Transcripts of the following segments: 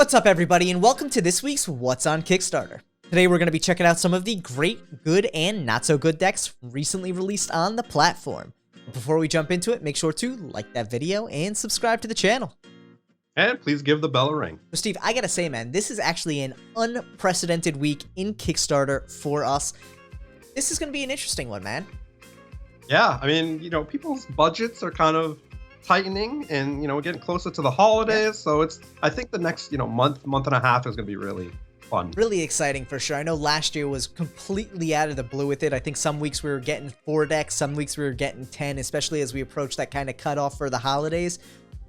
What's up, everybody, and welcome to this week's What's on Kickstarter. Today we're going to be checking out some of the great, good, and not so good decks recently released on the platform. But before we jump into it, make sure to like that video and subscribe to the channel. And please give the bell a ring. So Steve, I gotta say, man, this is actually an unprecedented week in Kickstarter for us. This is going to be an interesting one, man. Yeah, I mean, people's budgets are kind of tightening and, we're getting closer to the holidays. Yeah. So I think the next, month and a half is going to be really fun. Really exciting for sure. I know last year was completely out of the blue with it. I think some weeks we were getting 4 decks, some weeks we were getting 10, especially as we approach that kind of cutoff for the holidays.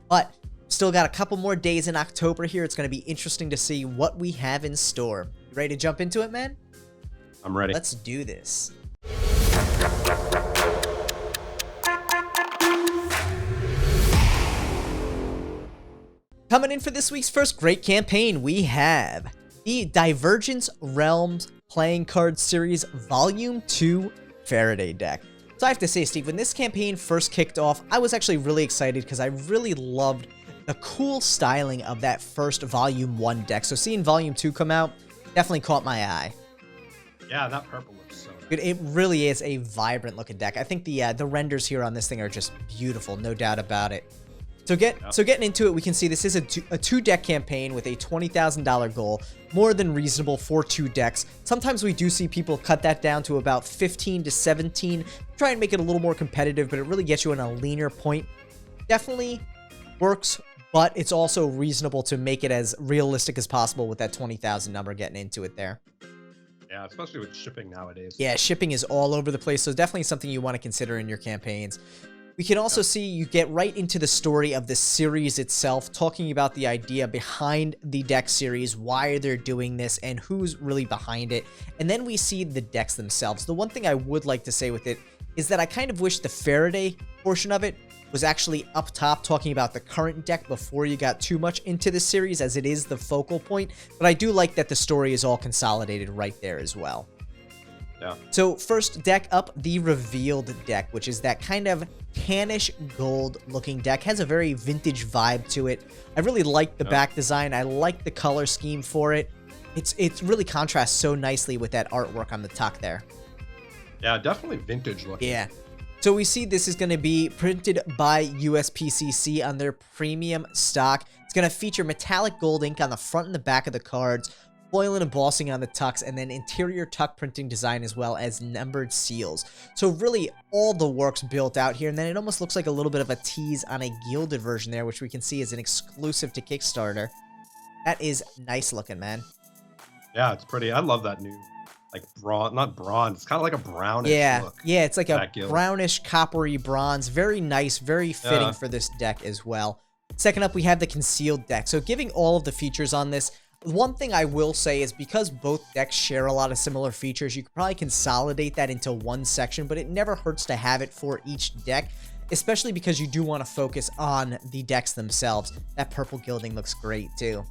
But still got a couple more days in October here. It's going to be interesting to see what we have in store. You ready to jump into it, man? I'm ready. Let's do this. Coming in for this week's first great campaign, we have the Divergent Realms Playing Card Series Volume 2 Faraday deck. So I have to say, Steve, when this campaign first kicked off, I was actually really excited because I really loved the cool styling of that first Volume 1 deck. So seeing Volume 2 come out definitely caught my eye. Yeah, that purple looks so nice. Dude, it really is a vibrant looking deck. I think the renders here on this thing are just beautiful, no doubt about it. So getting into it, we can see this is a 2-deck campaign with a $20,000 goal, more than reasonable for 2 decks. Sometimes we do see people cut that down to about 15 to 17, try and make it a little more competitive, but it really gets you in a leaner point. Definitely works, but it's also reasonable to make it as realistic as possible with that 20,000 number getting into it there. Yeah, especially with shipping nowadays. Yeah, shipping is all over the place, so definitely something you want to consider in your campaigns. We can also see you get right into the story of the series itself, talking about the idea behind the deck series, why they're doing this, and who's really behind it. And then we see the decks themselves. The one thing I would like to say with it is that I kind of wish the Faraday portion of it was actually up top, talking about the current deck before you got too much into the series, as it is the focal point. But I do like that the story is all consolidated right there as well. Yeah. So first deck up, the Revealed deck, which is that kind of tannish gold looking deck. Has a very vintage vibe to it. I really like the back design. I like the color scheme for it. It really contrasts so nicely with that artwork on the tuck there. Yeah, definitely vintage looking. Yeah. So we see this is going to be printed by USPCC on their premium stock. It's going to feature metallic gold ink on the front and the back of the cards, foil and embossing on the tucks, and then interior tuck printing design as well as numbered seals. So really all the work's built out here, and then it almost looks like a little bit of a tease on a gilded version there, which we can see is an exclusive to Kickstarter. That is nice looking, man. Yeah, it's pretty. I love that new, like, bronze, not bronze, it's kind of like a brownish look. Yeah, it's like a brownish coppery bronze. Very nice, very fitting for this deck as well. Second up, we have the Concealed deck. So giving all of the features on this, one thing I will say is because both decks share a lot of similar features, you could probably consolidate that into one section, but it never hurts to have it for each deck, especially because you do want to focus on the decks themselves. That purple gilding looks great too.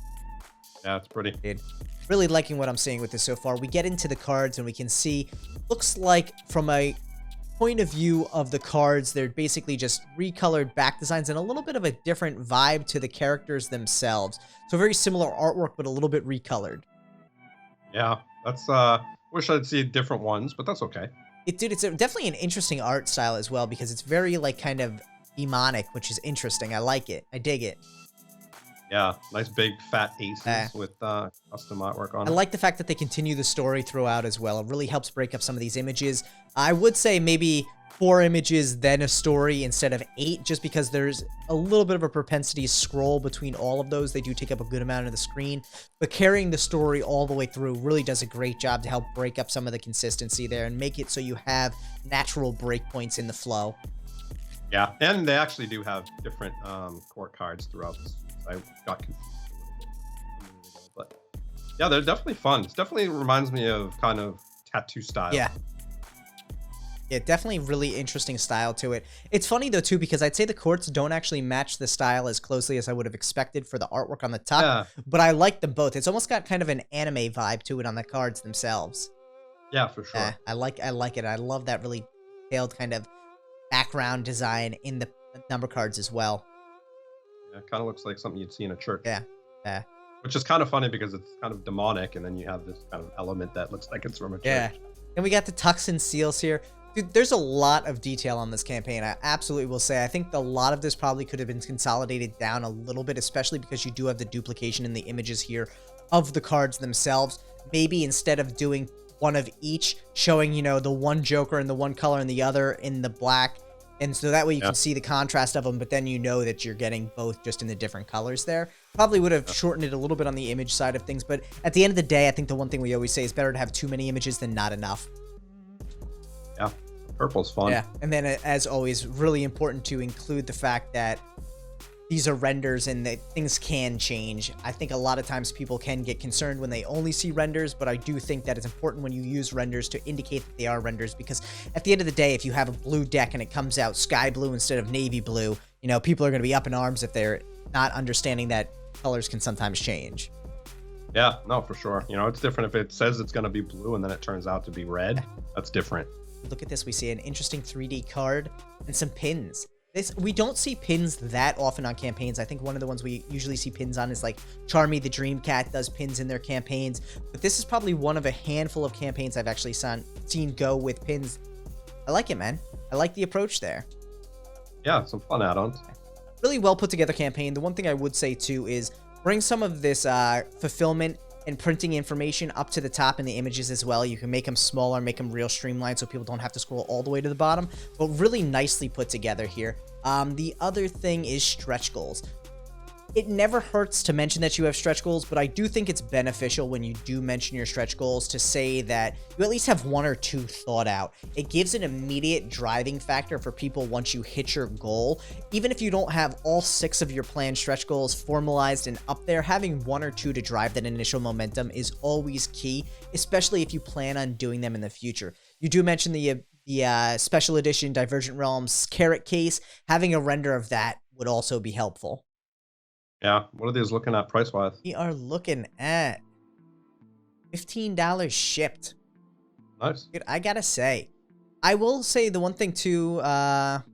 Yeah, it's pretty. Dude, really liking what I'm seeing with this so far. We get into the cards and we can see, looks like from a point of view of the cards, they're basically just recolored back designs and a little bit of a different vibe to the characters themselves. So very similar artwork, but a little bit recolored. Yeah, that's wish I'd see different ones, but that's okay. It's definitely an interesting art style as well, because it's very like kind of demonic, which is interesting. I like it. I dig it. Yeah, nice big fat aces with custom artwork on it. I like the fact that they continue the story throughout as well. It really helps break up some of these images. I would say maybe 4 images, then a story instead of 8, just because there's a little bit of a propensity to scroll between all of those. They do take up a good amount of the screen, but carrying the story all the way through really does a great job to help break up some of the consistency there and make it so you have natural breakpoints in the flow. Yeah, and they actually do have different court cards throughout this. I got confused a little bit, but yeah, they're definitely fun. It definitely reminds me of kind of tattoo style. Yeah. Yeah, definitely really interesting style to it. It's funny though too, because I'd say the courts don't actually match the style as closely as I would have expected for the artwork on the top, but I like them both. It's almost got kind of an anime vibe to it on the cards themselves. Yeah, for sure. I like it. I love that really detailed kind of background design in the number cards as well. Yeah, it kind of looks like something you'd see in a church. Yeah. Which is kind of funny because it's kind of demonic, and then you have this kind of element that looks like it's from a church. Yeah. And we got the tucks and seals here. Dude, there's a lot of detail on this campaign. I absolutely will say. I think a lot of this probably could have been consolidated down a little bit, especially because you do have the duplication in the images here of the cards themselves. Maybe instead of doing one of each, showing, you know, the one Joker in the one color and the other in the black. And so that way you can see the contrast of them, but then you know that you're getting both just in the different colors there. Probably would have shortened it a little bit on the image side of things, but at the end of the day, I think the one thing we always say is better to have too many images than not enough. Yeah, purple's fun. Yeah, and then as always, really important to include the fact that these are renders and that things can change. I think a lot of times people can get concerned when they only see renders, but I do think that it's important when you use renders to indicate that they are renders, because at the end of the day, if you have a blue deck and it comes out sky blue instead of navy blue, you know, people are going to be up in arms if they're not understanding that colors can sometimes change. Yeah, no, for sure. You know, it's different if it says it's going to be blue and then it turns out to be red. That's different. Look at this. We see an interesting 3D card and some pins. We don't see pins that often on campaigns. I think one of the ones we usually see pins on is like Charmy the Dream Cat does pins in their campaigns. But this is probably one of a handful of campaigns I've actually seen go with pins. I like it, man. I like the approach there. Yeah, some fun add-ons. Really well put together campaign. The one thing I would say too is bring some of this fulfillment and printing information up to the top in the images as well. You can make them smaller, make them real streamlined so people don't have to scroll all the way to the bottom, but really nicely put together here. The other thing is stretch goals. It never hurts to mention that you have stretch goals, but I do think it's beneficial when you do mention your stretch goals to say that you at least have one or two thought out. It gives an immediate driving factor for people once you hit your goal. Even if you don't have all 6 of your planned stretch goals formalized and up there, having 1 or 2 to drive that initial momentum is always key, especially if you plan on doing them in the future. You do mention the special edition Divergent Realms carrot case. Having a render of that would also be helpful. Yeah, what are these looking at price-wise? We are looking at $15 shipped. Nice. Dude, I gotta say, I will say the one thing too, the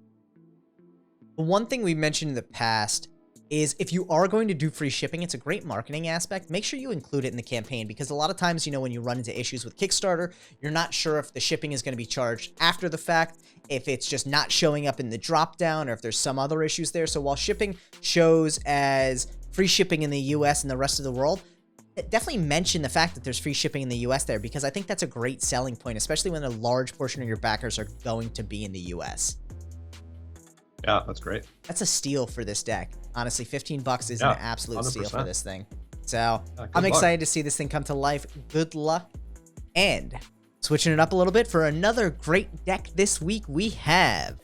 one thing we mentioned in the past is if you are going to do free shipping, it's a great marketing aspect. Make sure you include it in the campaign, because a lot of times, you know, when you run into issues with Kickstarter, you're not sure if the shipping is going to be charged after the fact, if it's just not showing up in the drop down, or if there's some other issues there. So while shipping shows as free shipping in the US and the rest of the world, definitely mention the fact that there's free shipping in the US there, because I think that's a great selling point, especially when a large portion of your backers are going to be in the US. Yeah, that's great. That's a steal for this deck. Honestly, $15 is an absolute 100%. steal for this thing. So I'm excited to see this thing come to life. Good luck. And switching it up a little bit for another great deck this week, we have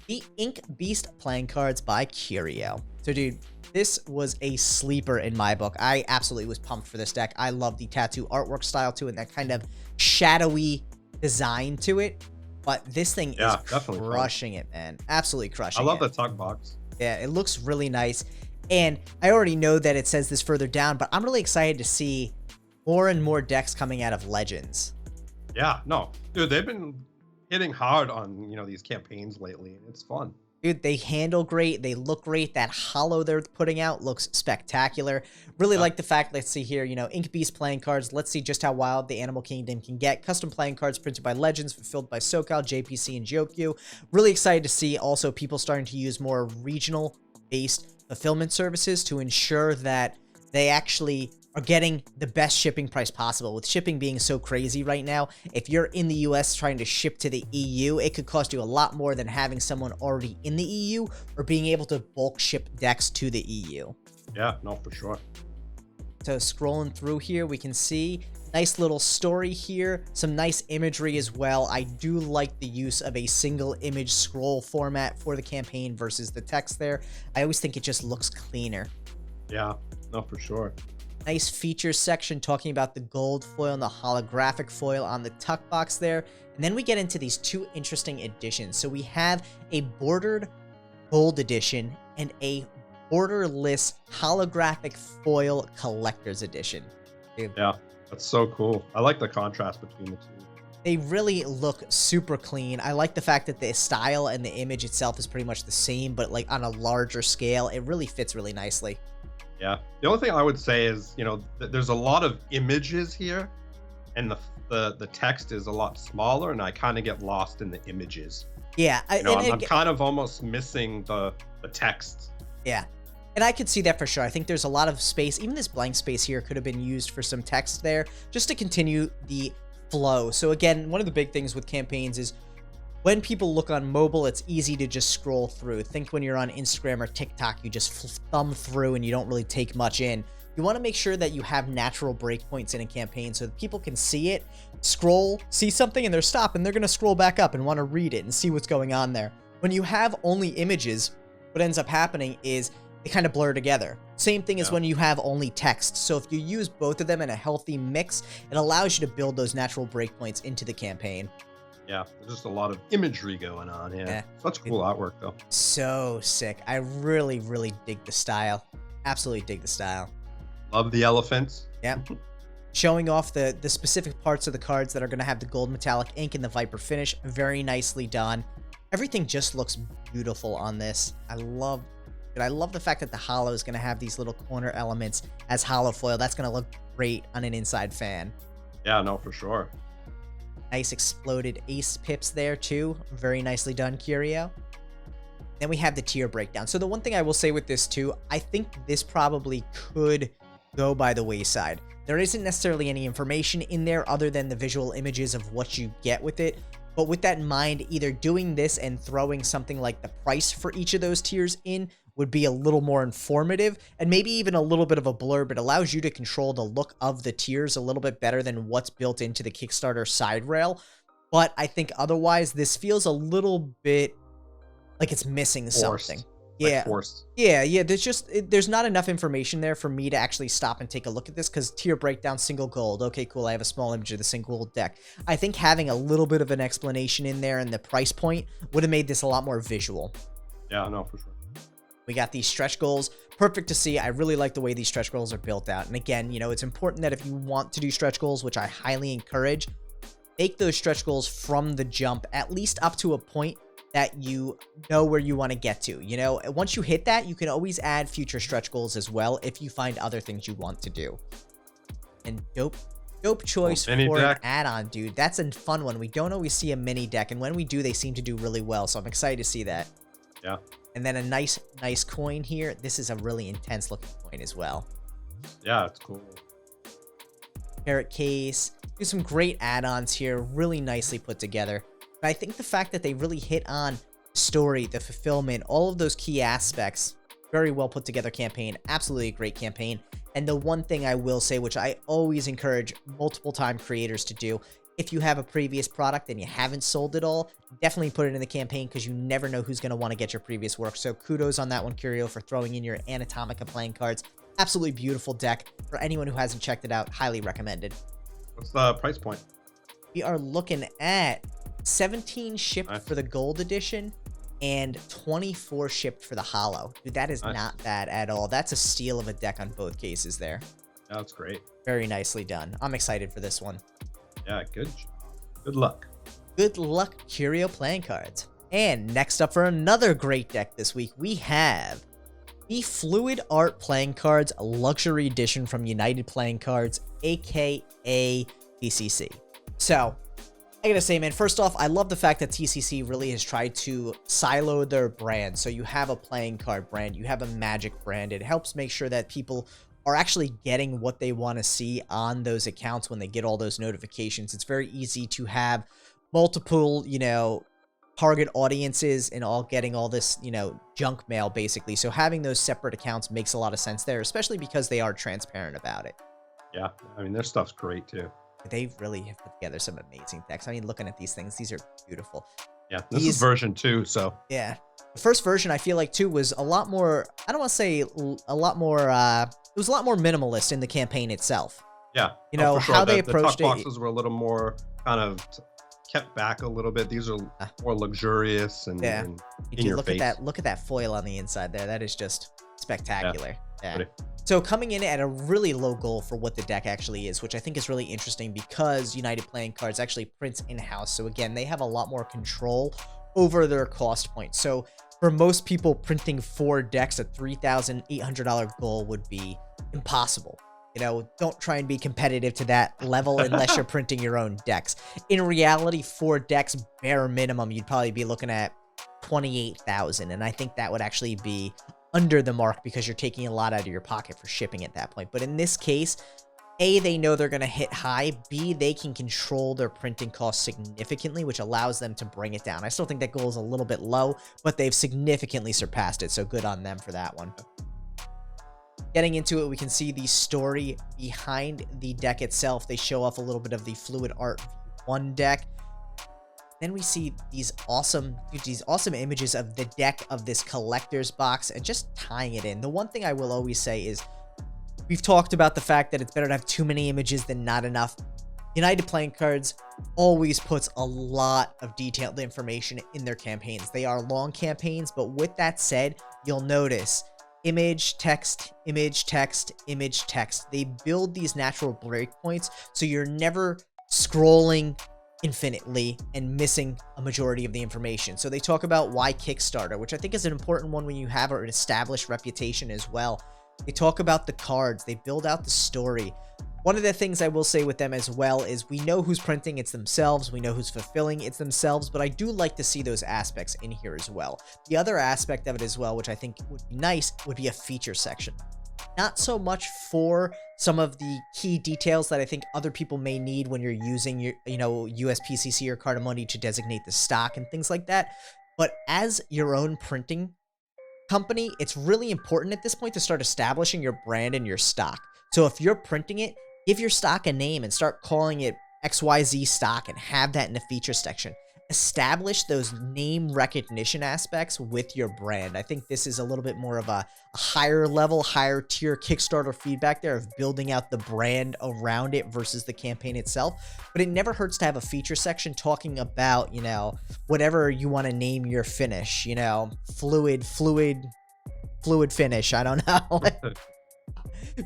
the Ink Beast playing cards by Curio. So dude, this was a sleeper in my book. I absolutely was pumped for this deck. I love the tattoo artwork style to it and that kind of shadowy design to it. But this thing is crushing it, man. Absolutely crushing it. I love the tuck box. Yeah, it looks really nice. And I already know that it says this further down, but I'm really excited to see more and more decks coming out of Legends. Yeah, no. Dude, they've been hitting hard on, you know, these campaigns lately. It's fun. Dude, they handle great. They look great. That holo they're putting out looks spectacular. Really like the fact, let's see here, you know, Ink Beast playing cards. Let's see just how wild the Animal Kingdom can get. Custom playing cards printed by Legends, fulfilled by SoCal, JPC, and Jokyu. Really excited to see also people starting to use more regional-based fulfillment services to ensure that they actually are getting the best shipping price possible. With shipping being so crazy right now, if you're in the US trying to ship to the EU, it could cost you a lot more than having someone already in the EU or being able to bulk ship decks to the EU. Yeah, no, for sure. So scrolling through here, we can see nice little story here, some nice imagery as well. I do like the use of a single image scroll format for the campaign versus the text there. I always think it just looks cleaner. Yeah, no, for sure. Nice features section talking about the gold foil and the holographic foil on the tuck box there. And then we get into these two interesting editions. So we have a bordered gold edition and a borderless holographic foil collector's edition. Yeah, that's so cool. I like the contrast between the two. They really look super clean. I like the fact that the style and the image itself is pretty much the same, but like on a larger scale. It really fits really nicely. Yeah. The only thing I would say is, there's a lot of images here, and the text is a lot smaller, and I kind of get lost in the images. Yeah, I'm kind of almost missing the text. Yeah. And I could see that for sure. I think there's a lot of space. Even this blank space here could have been used for some text there just to continue the flow. So again, one of the big things with campaigns is when people look on mobile, it's easy to just scroll through. Think when you're on Instagram or TikTok, you just thumb through and you don't really take much in. You want to make sure that you have natural breakpoints in a campaign so that people can see it, scroll, see something, and they're stopped, and they're going to scroll back up and want to read it and see what's going on there. When you have only images, what ends up happening is they kind of blur together. Same thing as when you have only text. So if you use both of them in a healthy mix, it allows you to build those natural breakpoints into the campaign. Yeah, there's just a lot of imagery going on. Yeah. Such cool artwork, though. So sick. I really, really dig the style. Absolutely dig the style. Love the elephants. Yeah. Showing off the specific parts of the cards that are going to have the gold metallic ink and the Viper finish. Very nicely done. Everything just looks beautiful on this. I love the fact that the hollow is going to have these little corner elements as hollow foil. That's going to look great on an inside fan. Yeah, no, for sure. Nice exploded ace pips there too. Very nicely done, Curio. Then we have the tier breakdown. So the one thing I will say with this too, I think this probably could go by the wayside. There isn't necessarily any information in there other than the visual images of what you get with it. But with that in mind, either doing this and throwing something like the price for each of those tiers in would be a little more informative, and maybe even a little bit of a blurb. It allows you to control the look of the tiers a little bit better than what's built into the Kickstarter side rail. But I think otherwise, this feels a little bit like it's missing something. Yeah. Yeah. There's not enough information there for me to actually stop and take a look at this, because tier breakdown, single gold. Okay, cool. I have a small image of the single gold deck. I think having a little bit of an explanation in there and the price point would have made this a lot more visual. Yeah, no, for sure. We got these stretch goals. Perfect to see. I really like the way these stretch goals are built out. And again, it's important that if you want to do stretch goals, which I highly encourage, make those stretch goals from the jump, at least up to a point that you know where you want to get to. Once you hit that, you can always add future stretch goals as well if you find other things you want to do. And dope choice for an add-on, dude. That's a fun one. We don't always see a mini deck, and when we do, they seem to do really well. So I'm excited to see that. Yeah. And then a nice coin here. This is a really intense looking coin as well. Yeah, it's cool. Parrot case. Do some great add-ons here. Really nicely put together. But I think the fact that they really hit on story, the fulfillment, all of those key aspects, very well put together campaign. Absolutely a great campaign. And the one thing I will say, which I always encourage multiple time creators to do, if you have a previous product and you haven't sold it all, definitely put it in the campaign, because you never know who's going to want to get your previous work. So kudos on that one, Curio, for throwing in your Anatomica playing cards. Absolutely beautiful deck. For anyone who hasn't checked it out, highly recommended. What's the price point? We are looking at 17 shipped for the gold edition and 24 shipped for the hollow. Dude, that is not bad at all. That's a steal of a deck on both cases there. That's great. Very nicely done. I'm excited for this one. Yeah, good job. Good luck. Good luck, Curio playing cards. And next up for another great deck this week, we have the Fluid Art Playing Cards Luxury Edition from United Playing Cards, aka TCC. So, I gotta say, man, first off, I love the fact that TCC really has tried to silo their brand. So you have a playing card brand, you have a Magic brand. It helps make sure that people are actually getting what they want to see on those accounts when they get all those notifications. It's very easy to have multiple, target audiences and all getting all this, junk mail basically. So having those separate accounts makes a lot of sense there, especially because they are transparent about it. Yeah, I mean, their stuff's great too. They really have put together some amazing decks. I mean, looking at these things, these are beautiful. Yeah, this is version 2, so. Yeah. The first version, I feel like, too, was a lot more, I don't want to say a lot more, it was a lot more minimalist in the campaign itself. Yeah. For sure. How they approached the top boxes were a little more kind of kept back a little bit. These are more luxurious and, and in your face. Look at that foil on the inside there. That is just spectacular. Yeah. Pretty. So coming in at a really low goal for what the deck actually is, which I think is really interesting because United Playing Cards actually prints in-house. So again, they have a lot more control over their cost point. So for most people, printing 4 decks at $3,800 goal would be impossible. You know, don't try and be competitive to that level unless you're printing your own decks. In reality, 4 decks, bare minimum, you'd probably be looking at 28,000, and I think that would actually be under the mark because you're taking a lot out of your pocket for shipping at that point. But in this case, A, they know they're going to hit high. B, they can control their printing costs significantly, which allows them to bring it down. I still think that goal is a little bit low, but they've significantly surpassed it, so good on them for that one. Getting into it, we can see the story behind the deck itself. They show off a little bit of the Fluid Art V1 deck. Then we see these awesome images of the deck of this collector's box and just tying it in. The one thing I will always say is we've talked about the fact that it's better to have too many images than not enough. United Playing Cards always puts a lot of detailed information in their campaigns. They are long campaigns, but with that said, you'll notice image, text, image, text, image, text. They build these natural breakpoints so you're never scrolling infinitely and missing a majority of the information. So they talk about why Kickstarter, which I think is an important one when you have an established reputation as well. They talk about the cards. They build out the story. One of the things I will say with them as well is we know who's printing, it's themselves. We know who's fulfilling, it's themselves. But I do like to see those aspects in here as well. The other aspect of it as well, which I think would be nice, would be a feature section. Not so much for some of the key details that I think other people may need when you're using your, USPCC or Cardamone to designate the stock and things like that. But as your own printing company, it's really important at this point to start establishing your brand and your stock. So if you're printing it, give your stock a name and start calling it XYZ stock and have that in the feature section. Establish those name recognition aspects with your brand. I think this is a little bit more of a higher level, higher tier Kickstarter feedback there of building out the brand around it versus the campaign itself. But it never hurts to have a feature section talking about, whatever you want to name your finish, fluid finish. I don't know.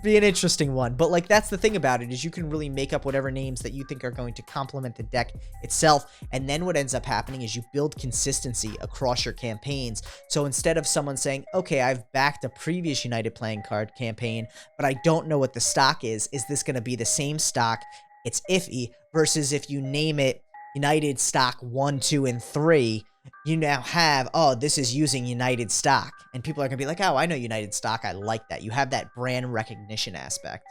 Be an interesting one, but that's the thing about it is you can really make up whatever names that you think are going to complement the deck itself, and then what ends up happening is you build consistency across your campaigns. So instead of someone saying, okay, I've backed a previous United Playing Card campaign, but I don't know what the stock is this going to be the same stock? It's iffy, versus if you name it United Stock 1, 2, and 3, you now have, this is using United Stock. And people are going to be like, oh, I know United Stock. I like that. You have that brand recognition aspect.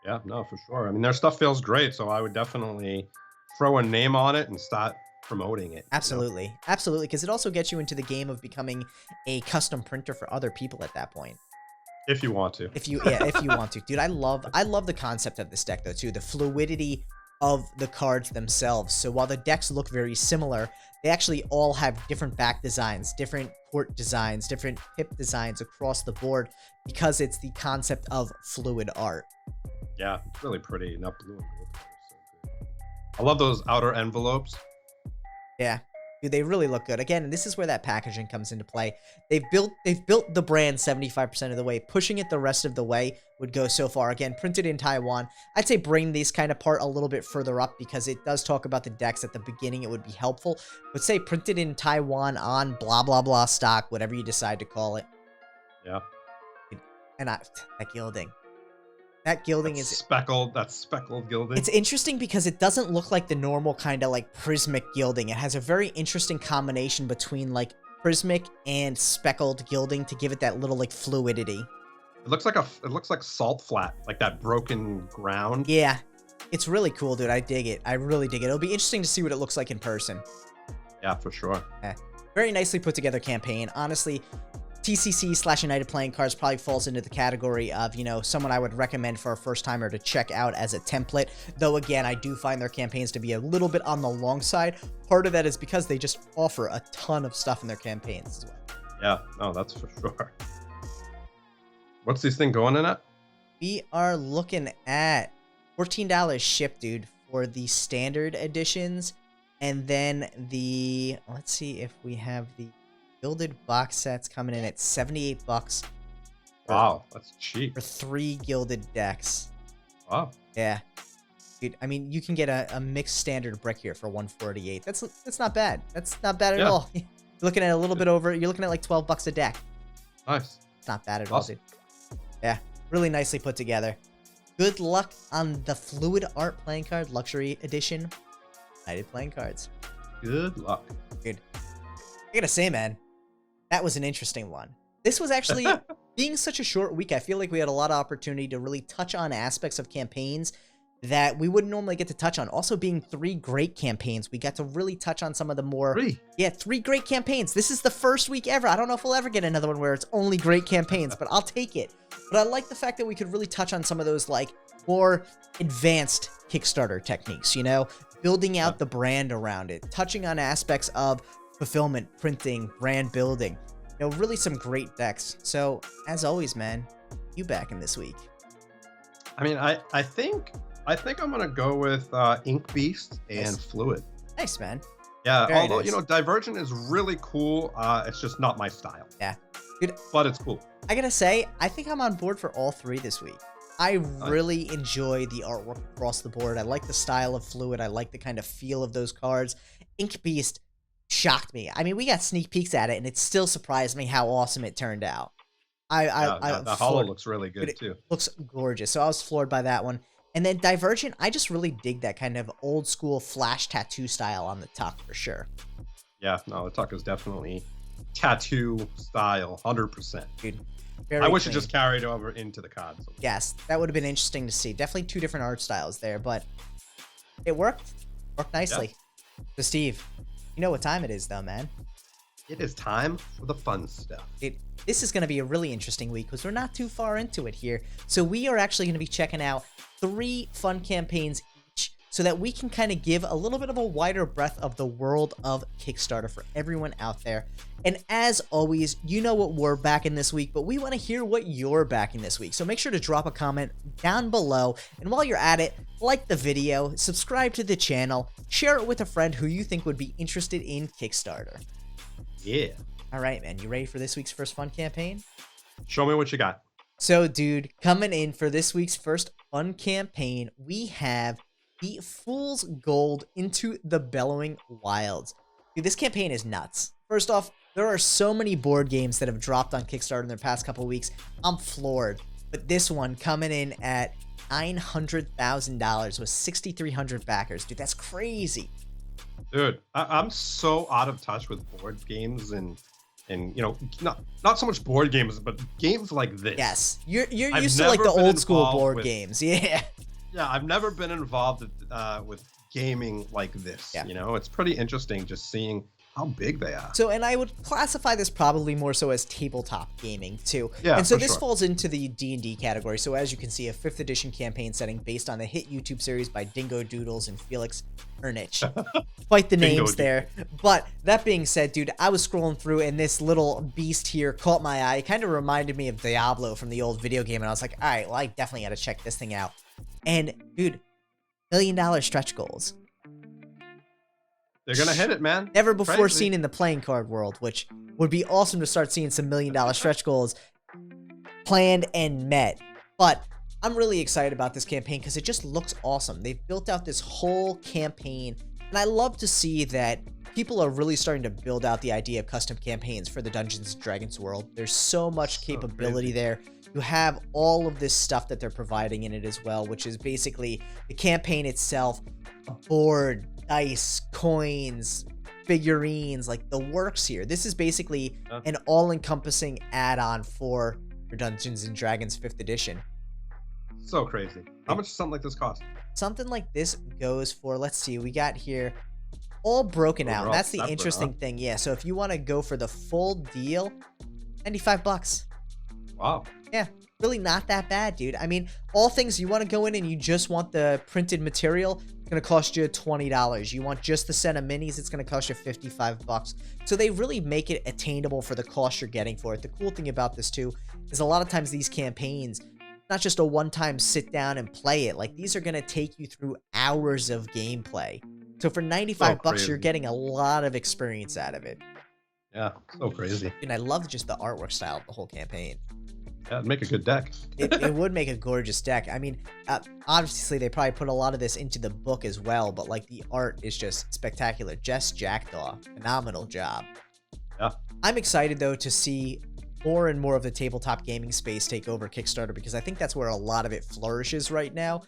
Yeah, no, for sure. I mean, their stuff feels great, so I would definitely throw a name on it and start promoting it. Absolutely. Absolutely, because it also gets you into the game of becoming a custom printer for other people at that point. If you want to. If you want to. Dude, I love the concept of this deck, though, too. The fluidity of the cards themselves. So while the decks look very similar, they actually all have different back designs, different port designs, different pip designs across the board because it's the concept of fluid art. Yeah, it's really pretty. And that blue and gold color is so good. I love those outer envelopes. Yeah. Dude, they really look good. Again, this is where that packaging comes into play. They've built the brand 75% of the way. Pushing it the rest of the way would go so far. Again, printed in Taiwan. I'd say bring these kind of part a little bit further up because it does talk about the decks at the beginning. It would be helpful. But say printed in Taiwan on blah, blah, blah stock, whatever you decide to call it. Yeah. And that gilding. That gilding is speckled. That's speckled gilding. It's interesting because it doesn't look like the normal kind of prismic gilding. It has a very interesting combination between prismic and speckled gilding to give it that little fluidity. It looks like salt flat, like that broken ground. Yeah, it's really cool, dude. I dig it. I really dig it. It'll be interesting to see what it looks like in person. Yeah, for sure. Very nicely put together campaign. Honestly, TCC/United Playing Cards probably falls into the category of, someone I would recommend for a first-timer to check out as a template. Though, again, I do find their campaigns to be a little bit on the long side. Part of that is because they just offer a ton of stuff in their campaigns as well. Yeah, no, that's for sure. What's this thing going in at? We are looking at $14 ship, dude, for the standard editions. And then let's see if we have the gilded box sets coming in at $78. Wow, that's cheap. For 3 gilded decks. Wow. Yeah. Dude, I mean, you can get a mixed standard brick here for $148. That's not bad. That's not bad at all. looking at a little bit over. You're looking at like $12 a deck. Nice. It's not bad at Awesome. all, dude. Yeah, really nicely put together. Good luck on the Fluid Art playing card, Luxury Edition. United playing cards. Good luck. Dude, I gotta say, man, that was an interesting one. This was actually, being such a short week, I feel like we had a lot of opportunity to really touch on aspects of campaigns that we wouldn't normally get to touch on. Also being 3 great campaigns, we got to really touch on some of the more... 3? Yeah, 3 great campaigns. This is the first week ever. I don't know if we'll ever get another one where it's only great campaigns, but I'll take it. But I like the fact that we could really touch on some of those, like, more advanced Kickstarter techniques, you know? Building out the brand around it, touching on aspects of fulfillment, printing, brand building. You know, really some great decks. So, as always, man, you back in this week. I mean, I think I'm gonna go with Ink Beast and Fluid. Nice, man. Yeah, Very although nice. you know, Divergent is really cool. It's just not my style. Yeah, dude. But it's cool. I gotta say, I think I'm on board for all 3 this week. I really enjoy the artwork across the board. I like the style of Fluid. I like the kind of feel of those cards. Ink Beast shocked me. I mean, we got sneak peeks at it, and it still surprised me how awesome it turned out. The hollow looks really good too. Looks gorgeous. So I was floored by that one. And then Divergent, I just really dig that kind of old school flash tattoo style on the tuck for sure. Yeah, no, the tuck is definitely tattoo style, 100%. Dude, I wish it just carried over into the cards. Yes, that would have been interesting to see. Definitely 2 different art styles there, but it worked. Worked nicely. Yeah. So Steve, you know what time it is though, man. It is time for the fun stuff. This is going to be a really interesting week because we're not too far into it here. So we are actually going to be checking out 3 fun campaigns each so that we can kind of give a little bit of a wider breadth of the world of Kickstarter for everyone out there. And as always, you know what we're backing this week, but we want to hear what you're backing this week. So make sure to drop a comment down below. And while you're at it, like the video, subscribe to the channel, share it with a friend who you think would be interested in Kickstarter. Yeah. All right, man. You ready for this week's first fun campaign? Show me what you got. So, dude, coming in for this week's first fun campaign, we have the Fool's Gold into the Bellowing Wilds. Dude, this campaign is nuts. First off, there are so many board games that have dropped on Kickstarter in the past couple weeks. I'm floored. But this one coming in at $900,000 with 6,300 backers. Dude, that's crazy. Dude, I'm so out of touch with board games and you know, not so much board games, but games like this. Yes, you're used to like the old school board games. Yeah. Yeah, I've never been involved with gaming like this. Yeah. You know, it's pretty interesting just seeing how big they are. So, and I would classify this probably more so as tabletop gaming too. Yeah, and so for this sure. falls into the D&D category. So as you can see, a 5th edition campaign setting based on the hit YouTube series by Dingo Doodles and Felix Ernich. Quite the names there. But that being said, dude, I was scrolling through and this little beast here caught my eye. It kind of reminded me of Diablo from the old video game. And I was like, all right, well, I definitely got to check this thing out. And dude, $1 million stretch goals. They're going to hit it, man. Never before Crazy. seen in the playing card world, which would be awesome to start seeing some $1 million stretch goals planned and met. But I'm really excited about this campaign because it just looks awesome. They've built out this whole campaign, and I love to see that people are really starting to build out the idea of custom campaigns for the Dungeons & Dragons world. There's so much capability there. You have all of this stuff that they're providing in it as well, which is basically the campaign itself, a board, dice, coins, figurines, like the works here. This is basically an all-encompassing add-on for your Dungeons & Dragons 5th edition. So crazy. How much does something like this cost? Something like this goes for, let's see, we got here all broken out. And that's the interesting thing. Yeah, so if you want to go for the full deal, $95. Wow. Yeah, really not that bad, dude. I mean, all things, you want to go in and you just want the printed material, it's going to cost you $20. You want just the set of minis, it's going to cost you $55. So they really make it attainable for the cost you're getting for it. The cool thing about this too is a lot of times these campaigns, not just a one-time sit down and play it. Like, these are going to take you through hours of gameplay. So for $95, you're getting a lot of experience out of it. Yeah, so crazy. And I love just the artwork style of the whole campaign. Yeah, it'd make a good deck. It would make a gorgeous deck. I mean, obviously they probably put a lot of this into the book as well, but like the art is just spectacular. Jess Jackdaw, phenomenal job. Yeah. I'm excited, though, to see more and more of the tabletop gaming space take over Kickstarter, because I think that's where a lot of it flourishes right now.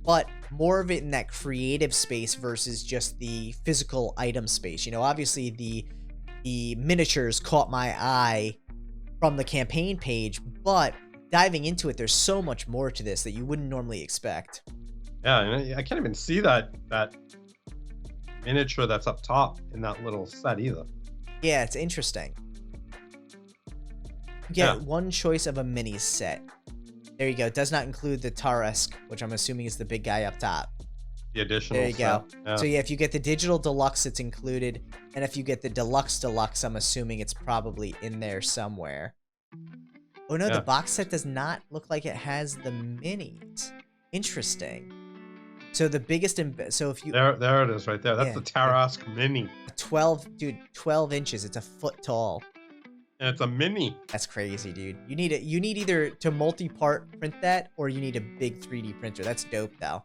But more of it in that creative space versus just the physical item space. You know, obviously the miniatures caught my eye from the campaign page, but diving into it, there's so much more to this that you wouldn't normally expect. Yeah, and I can't even see that miniature that's up top in that little set either. Yeah, it's interesting. You get one choice of a mini set. There you go. It does not include the Taresk, which I'm assuming is the big guy up top. The additional There you go. set. Yeah. So yeah, if you get the digital deluxe, it's included. And if you get the deluxe, I'm assuming it's probably in there somewhere. Oh no, the box set does not look like it has the minis. Interesting. So the biggest, so if you... There it is right there. That's the Taresk Mini. 12 inches. It's a foot tall. And it's a mini. That's crazy, dude. You need either to multi-part print that, or you need a big 3D printer. That's dope, though.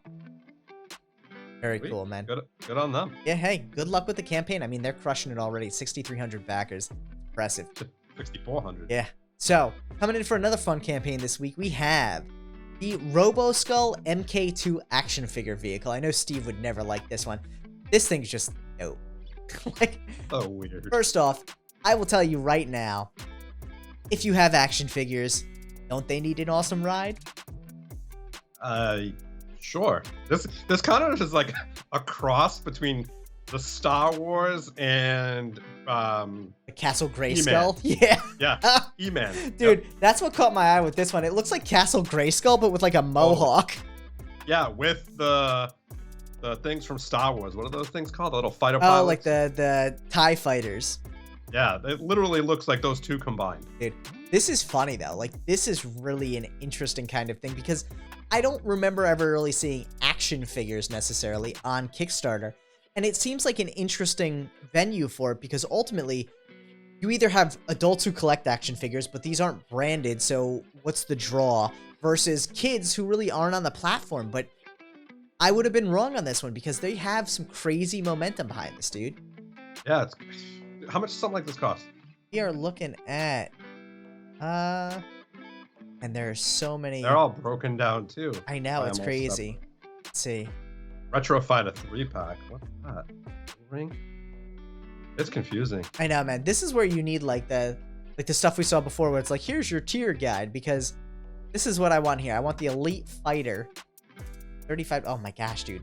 Very cool, man. Good on them. Yeah, hey, good luck with the campaign. I mean, they're crushing it already. 6,300 backers. Impressive. 6,400. Yeah. So, coming in for another fun campaign this week, we have the ROBOSKULL MK2 action figure vehicle. I know Steve would never like this one. This thing's just dope. Like, so weird. First off, I will tell you right now, if you have action figures, don't they need an awesome ride? Sure. This kind of is like a cross between the Star Wars and the Castle Grayskull. Yeah. Yeah. E-Man. Dude, that's what caught my eye with this one. It looks like Castle Grayskull, but with like a mohawk. Yeah, with the things from Star Wars. What are those things called? The little fighter pilots? Oh, like the TIE fighters. Yeah, it literally looks like those two combined. Dude, this is funny, though. Like, this is really an interesting kind of thing, because I don't remember ever really seeing action figures necessarily on Kickstarter. And it seems like an interesting venue for it, because ultimately, you either have adults who collect action figures, but these aren't branded, so what's the draw? Versus kids who really aren't on the platform. But I would have been wrong on this one, because they have some crazy momentum behind this, dude. Yeah, how much does something like this cost? We are looking at, and there are so many. They're all broken down too. I know, it's crazy. Let's see. Retro Fighter 3-pack. What's that? Ring? It's confusing. I know, man. This is where you need like the stuff we saw before, where it's like, here's your tier guide, because this is what I want here. I want the Elite Fighter. 35. Oh my gosh, dude.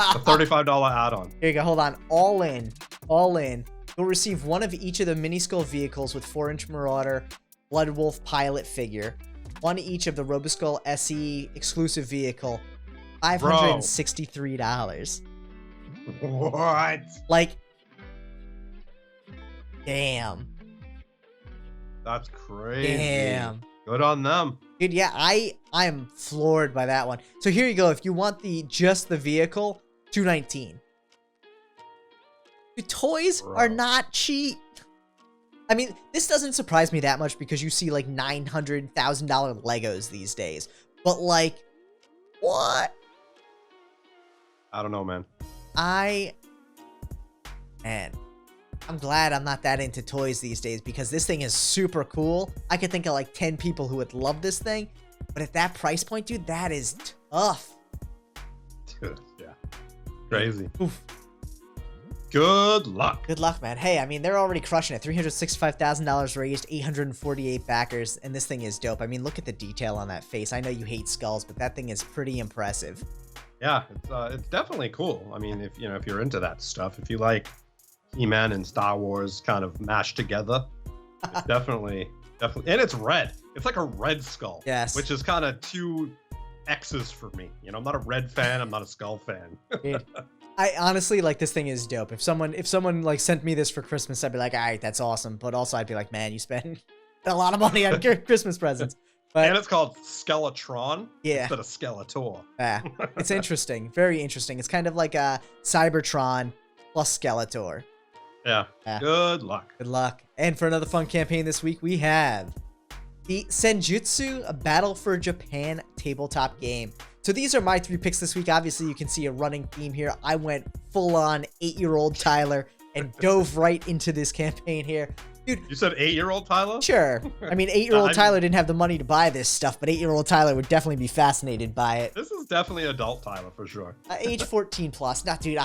A $35 add-on. Here you go. Hold on. All in. All in. You'll receive one of each of the Miniskull vehicles with 4-inch Marauder, Bloodwolf pilot figure, one each of the ROBOSKULL SE exclusive vehicle, $563. What? Like, damn. That's crazy. Damn. Good on them. Dude, yeah, I am floored by that one. So here you go. If you want just the vehicle, $219. Dude, toys are not cheap. I mean, this doesn't surprise me that much, because you see like $900,000 Legos these days. But like, what? I don't know, man. I'm glad I'm not that into toys these days, because this thing is super cool. I could think of like 10 people who would love this thing. But at that price point, dude, that is tough. Dude, yeah. Crazy. Oof. Good luck. Good luck, man. Hey, I mean, they're already crushing it. $365,000 raised, 848 backers, and this thing is dope. I mean, look at the detail on that face. I know you hate skulls, but that thing is pretty impressive. Yeah, it's definitely cool. I mean, if you're into that stuff, if you like He-Man and Star Wars kind of mashed together, it's definitely, and it's red. It's like a red skull. Yes. Which is kind of two X's for me. You know, I'm not a red fan. I'm not a skull fan. Dude, I honestly, like, this thing is dope. If someone like sent me this for Christmas, I'd be like, all right, that's awesome. But also I'd be like, man, you spend a lot of money on Christmas presents. But, and it's called SKELETRON instead of Skeletor. Yeah, it's interesting. Very interesting. It's kind of like a Cybertron plus Skeletor. Yeah. Good luck. Good luck. And for another fun campaign this week, we have the Senjutsu, a Battle for Japan tabletop game. So these are my 3 picks this week. Obviously, you can see a running theme here. I went full-on 8-year-old Tyler, and dove right into this campaign here. Dude, you said 8-year-old Tyler? Sure. I mean, 8-year-old Tyler didn't have the money to buy this stuff, but 8-year-old Tyler would definitely be fascinated by it. This is definitely adult Tyler for sure. Age 14 plus. Nah, dude,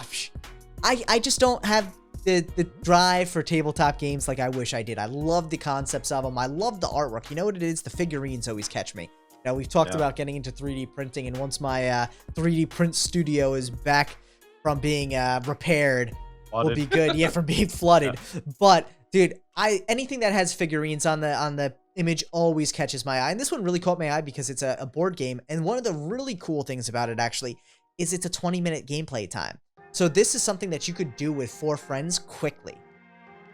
I just don't have the drive for tabletop games like I wish I did. I love the concepts of them. I love the artwork. You know what it is? The figurines always catch me. Now, we've talked about getting into 3D printing, and once my 3D print studio is back from being repaired, will be good. Yeah, from being flooded. Yeah. But, dude, anything that has figurines on the image always catches my eye. And this one really caught my eye because it's a board game. And one of the really cool things about it, actually, is it's a 20-minute gameplay time. So this is something that you could do with 4 friends quickly.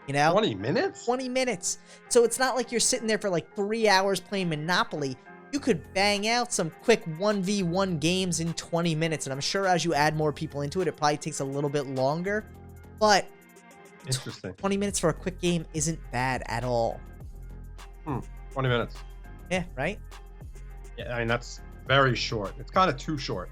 You know? 20 minutes? 20 minutes. So it's not like you're sitting there for like 3 hours playing Monopoly. You could bang out some quick 1v1 games in 20 minutes. And I'm sure as you add more people into it, it probably takes a little bit longer. But interesting. 20 minutes for a quick game isn't bad at all. 20 minutes. Yeah, right? Yeah, I mean, that's very short. It's kind of too short.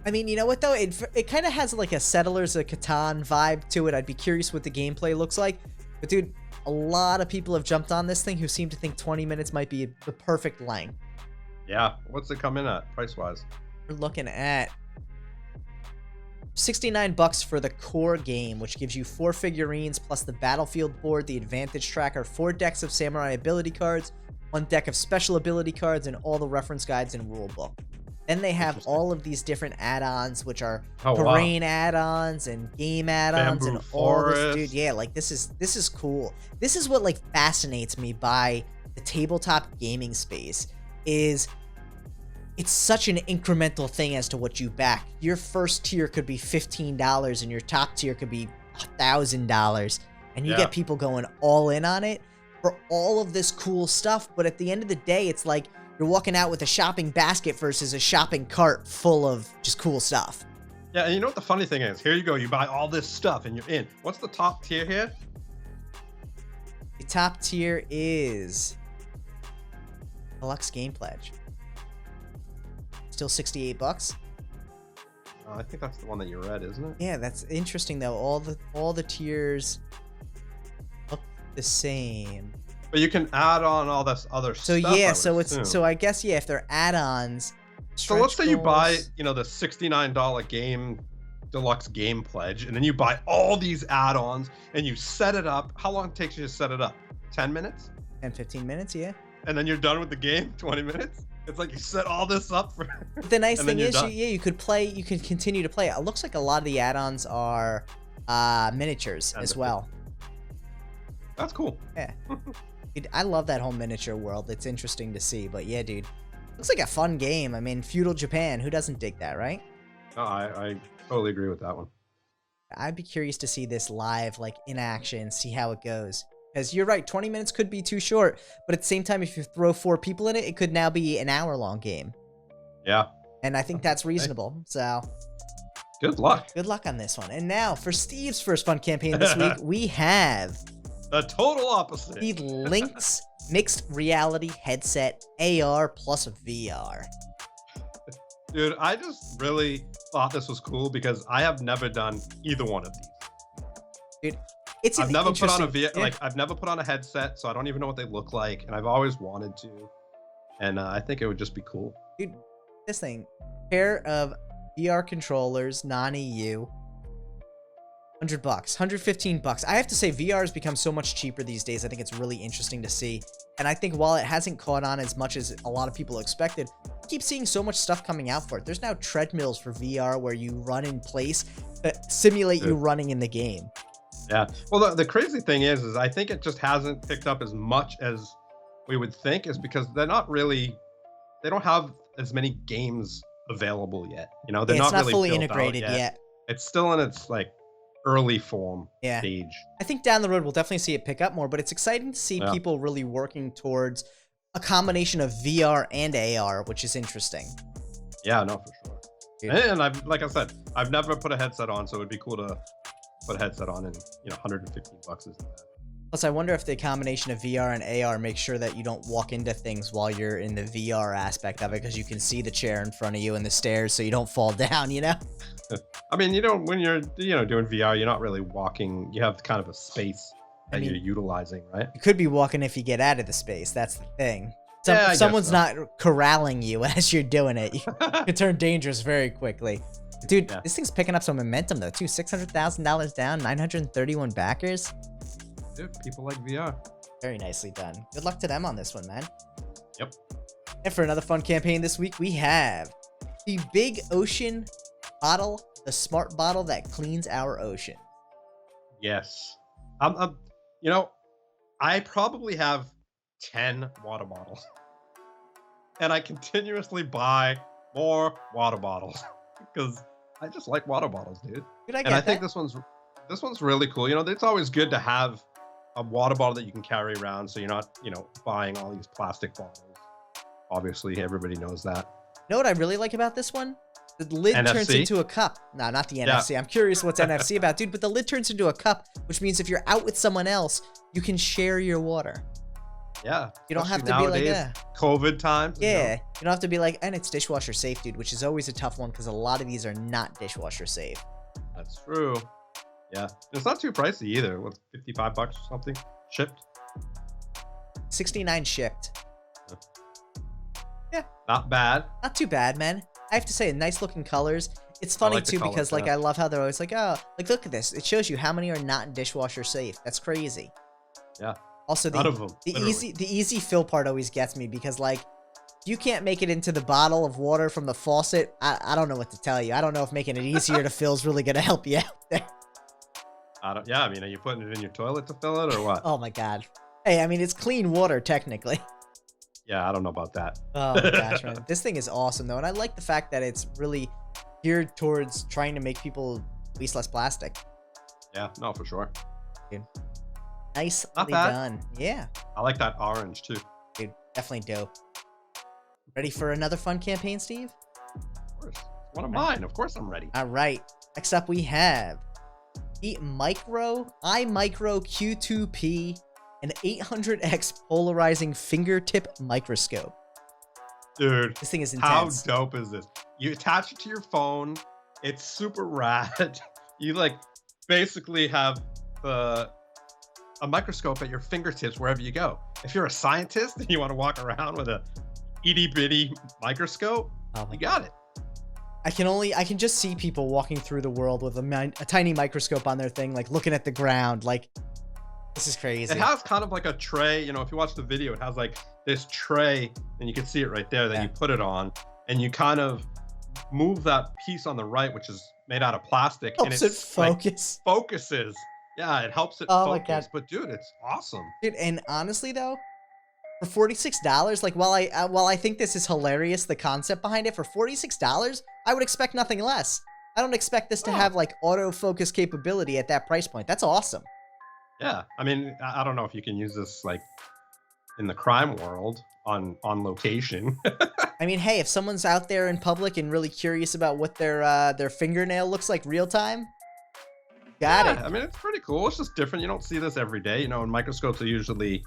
I mean, you know what, though? It kind of has like a Settlers of Catan vibe to it. I'd be curious what the gameplay looks like. But, dude, a lot of people have jumped on this thing who seem to think 20 minutes might be the perfect length. Yeah. What's it come in at, price-wise? We're looking at $69 for the core game, which gives you 4 figurines plus the battlefield board, the advantage tracker, 4 decks of samurai ability cards, 1 deck of special ability cards, and all the reference guides and rule book. Then they have all of these different add-ons, which are brain add-ons and game add-ons and all this, dude. Yeah, like this is cool. This is what like fascinates me by the tabletop gaming space is it's such an incremental thing as to what you back. Your first tier could be $15 and your top tier could be $1,000, and you get people going all in on it for all of this cool stuff. But at the end of the day, it's like you're walking out with a shopping basket versus a shopping cart full of just cool stuff. Yeah, and you know what the funny thing is? Here you go, you buy all this stuff and you're in. What's the top tier here? The top tier is Deluxe Game Pledge. Still $68. I think that's the one that you read, isn't it? Yeah, that's interesting though. All the tiers look the same. But you can add on all this other stuff. So yeah, so I guess yeah, if they're add-ons. So let's say you buy, you know, the $69 game deluxe game pledge, and then you buy all these add-ons and you set it up. How long it takes you to set it up? 10 minutes? 10-15 minutes, yeah. And then you're done with the game, 20 minutes? It's like you set all this up for. The nice thing is, you could play. You can continue to play. It looks like a lot of the add-ons are miniatures as well. That's cool. Yeah, dude, I love that whole miniature world. It's interesting to see. But yeah, dude, looks like a fun game. I mean, feudal Japan. Who doesn't dig that, right? No, I totally agree with that one. I'd be curious to see this live, like in action, see how it goes. Because you're right, 20 minutes could be too short, but at the same time, if you throw 4 people in it, it could now be an hour-long game. Yeah. And I think that's reasonable, so. Good luck. Good luck on this one. And now, for Steve's first fun campaign this week, we have the total opposite. The Lynx Mixed Reality Headset AR plus VR. Dude, I just really thought this was cool because I have never done either one of these. Dude. I've never put on I've never put on a headset, so I don't even know what they look like, and I've always wanted to, and I think it would just be cool. Dude, this thing, pair of VR controllers, non-EU, $100, $115. I have to say, VR has become so much cheaper these days. I think it's really interesting to see, and I think while it hasn't caught on as much as a lot of people expected, I keep seeing so much stuff coming out for it. There's now treadmills for VR where you run in place that simulate you running in the game. Yeah. Well, the crazy thing is I think it just hasn't picked up as much as we would think, is because they don't have as many games available yet. You know, they're not really fully integrated yet. It's still in its like early form stage. I think down the road we'll definitely see it pick up more, but it's exciting to see people really working towards a combination of VR and AR, which is interesting. Yeah, no, for sure. Dude. And like I said, I've never put a headset on, so it'd be cool to put a headset on, and you know, $115 isn't bad. Plus, I wonder if the combination of VR and AR makes sure that you don't walk into things while you're in the VR aspect of it, because you can see the chair in front of you and the stairs, so you don't fall down, you know? I mean, when you're doing VR, you're not really walking. You have kind of a space that you're utilizing, right? You could be walking if you get out of the space. That's the thing. Yeah, If someone's not corralling you as you're doing it, you could turn dangerous very quickly. Dude, this thing's picking up some momentum though too. $600,000 down, 931 backers. Dude, people like VR. Very nicely done. Good luck to them on this one, man. Yep. And for another fun campaign this week, we have the Big Ocean bottle, the smart bottle that cleans our ocean. Yes. I probably have 10 water bottles. And I continuously buy more water bottles because I just like water bottles, dude. I think this one's really cool. It's always good to have a water bottle that you can carry around so you're not, buying all these plastic bottles. Obviously, everybody knows that. You know what I really like about this one? The lid turns into a cup. No, not the NFC. I'm curious what's NFC about, dude, but the lid turns into a cup, which means if you're out with someone else, you can share your water. Yeah. You don't have to be like, COVID times. Yeah. You don't have to be like, and it's dishwasher safe, dude, which is always a tough one because a lot of these are not dishwasher safe. That's true. Yeah. It's not too pricey either. What's $55 or something? Shipped? 69 shipped. Yeah. Not bad. Not too bad, man. I have to say, nice looking colors. It's funny too because like I love how they're always like, oh, like look at this. It shows you how many are not dishwasher safe. That's crazy. Yeah. Also, none of them, the easy fill part always gets me because like you can't make it into the bottle of water from the faucet. I don't know what to tell you. I don't know if making it easier to fill is really gonna help you out there. I mean, are you putting it in your toilet to fill it or what? Oh my god. Hey, I mean it's clean water technically. Yeah, I don't know about that. Oh my gosh, man. This thing is awesome though, and I like the fact that it's really geared towards trying to make people waste less plastic. Yeah, no, for sure. Dude. Nicely done. Yeah. I like that orange too. Dude, definitely dope. Ready for another fun campaign, Steve? Of course. It's one of mine. Of course I'm ready. All right. Next up we have the iMicro Q2P, an 800x polarizing fingertip microscope. Dude, this thing is intense. How dope is this? You attach it to your phone. It's super rad. You like basically have a microscope at your fingertips wherever you go. If you're a scientist and you want to walk around with a itty bitty microscope, you got it. I can just see people walking through the world with a tiny microscope on their thing, like looking at the ground. Like, this is crazy. It has kind of like a tray. If you watch the video, it has like this tray, and you can see it right there that you put it on, and you kind of move that piece on the right, which is made out of plastic, helps and it focus. Like, focuses. Yeah, it helps it focus. My God. But dude, it's awesome. Dude, and honestly though, for $46, like while I think this is hilarious, the concept behind it, for $46, I would expect nothing less. I don't expect this to have like autofocus capability at that price point. That's awesome. Yeah, I mean, I don't know if you can use this like in the crime world on location. I mean, hey, if someone's out there in public and really curious about what their fingernail looks like real time, got it. I mean, it's pretty cool. It's just different. You don't see this every day. And microscopes are usually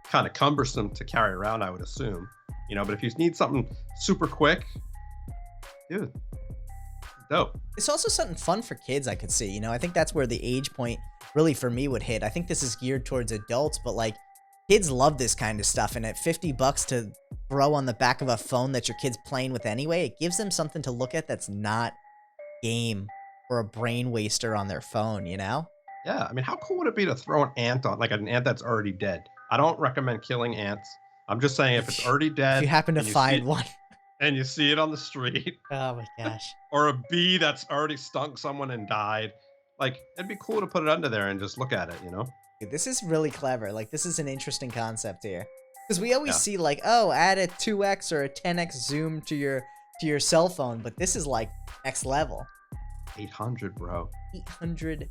kind of cumbersome to carry around, I would assume. But if you need something super quick, dude, dope. It's also something fun for kids, I could see. I think that's where the age point really for me would hit. I think this is geared towards adults, but like kids love this kind of stuff. And at $50 to throw on the back of a phone that your kid's playing with anyway, it gives them something to look at that's not game or a brain waster on their phone, Yeah, I mean, how cool would it be to throw an ant on, like an ant that's already dead? I don't recommend killing ants. I'm just saying if it's already dead. If you happen to find one. And you see it on the street. Oh my gosh. Or a bee that's already stung someone and died. Like, it'd be cool to put it under there and just look at it, Dude, this is really clever. Like, this is an interesting concept here. Because we always see like, oh, add a 2x or a 10x zoom to your cell phone. But this is like next level. 800, bro. 800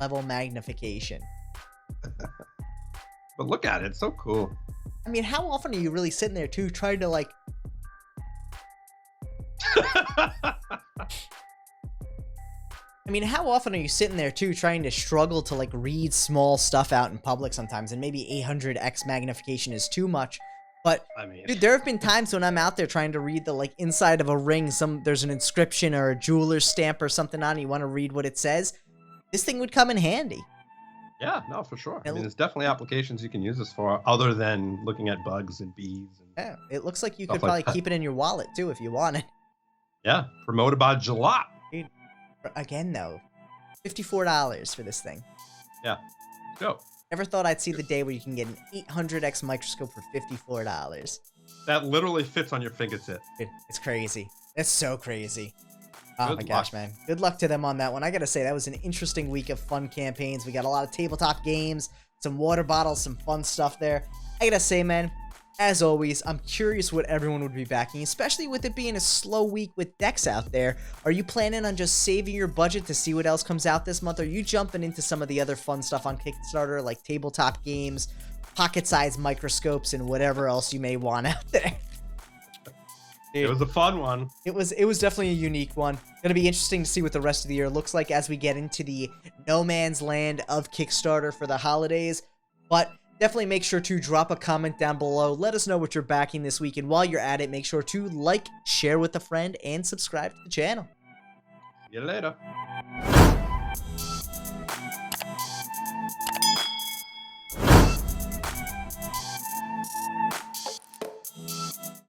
level magnification. But look at it. It's so cool. I mean, how often are you really sitting there, too, trying to, like... I mean, how often are you sitting there, too, trying to struggle to, like, read small stuff out in public sometimes, and maybe 800x magnification is too much, But I mean, dude, there have been times when I'm out there trying to read the like inside of a ring. There's an inscription or a jeweler's stamp or something on it. You want to read what it says. This thing would come in handy. yeah, no, for sure. I mean, there's definitely applications you can use this for other than looking at bugs and bees. And Yeah, it looks like you could stuff like probably keep it in your wallet too if you wanted. yeah, promoted by Jalop. Dude, again though, $54 for this thing. Yeah, go. Never thought I'd see the day where you can get an 800x microscope for $54. That literally fits on your fingertip. Dude, it's crazy. It's so crazy. Oh Good my gosh, luck. man. Good luck to them on that one. I gotta say, that was an interesting week of fun campaigns. We got a lot of tabletop games, some water bottles, some fun stuff there. I gotta say, man, as always, I'm curious what everyone would be backing, especially with it being a slow week with decks out there. Are you planning on just saving your budget to see what else comes out this month? Are you jumping into some of the other fun stuff on Kickstarter, like tabletop games, pocket-sized microscopes, and whatever else you may want out there? It was a fun one. It was definitely a unique one. Gonna be interesting to see what the rest of the year looks like as we get into the no man's land of Kickstarter for the holidays. But definitely make sure to drop a comment down below. Let us know what you're backing this week. And while you're at it, make sure to like, share with a friend, and subscribe to the channel. See you later.